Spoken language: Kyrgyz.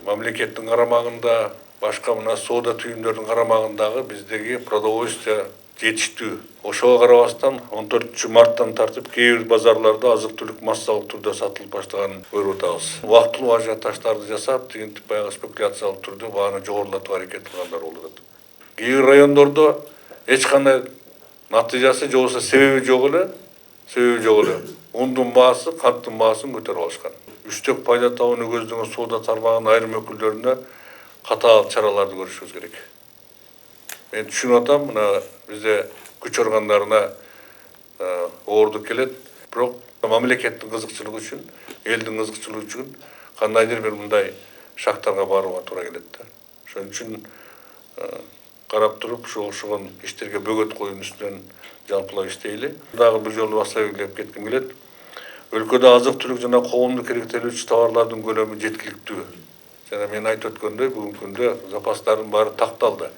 мамлекеттин карамагында, башка мына соода түйүндөрдүн карамагындагы биздеги продовольствие жетиштүү. Ошого карабастан 14 марттан тартып кээ бир базарларда азык-түлүк массалык түрдө сатылып баштаганын көрүп атабыз. Убактылуу ажиотаждарды жасап, тигинтип баягы спекуляциялык түрдө бааны жогорулатууга аракет кылгандар болуп атат. Кээ бир райондордо эч кандай натыйжасы же болбосо себеби жок эле. Ундун баасы, канттын баасын көтөрүп алышкан. Үчтөк пайда табууну көздөгөн соода тармагынын айрым өкүлдөрүнө катаал чараларды көрүшүбүз керек. Мен түшүнүп атам, мына бизде күч органдарына оордук келет, бирок мамлекеттин кызыкчылыгы үчүн, элдин кызыкчылыгы үчүн кандайдыр бир мындай шактарга барууга туура келет да. Ошон үчүн карап туруп ошол иштерге бөгөт коюунун үстүнөн жалпылап иштейли. Дагы бир жолу баса белгилеп кетким келет. Өлкөдө азык-түлүк жана коомдук керектелүүчү товарлардын көлөмү жеткиликтүү. Жана мен айтып өткөндөй, бүгүнкү күндө запастардын баары такталды.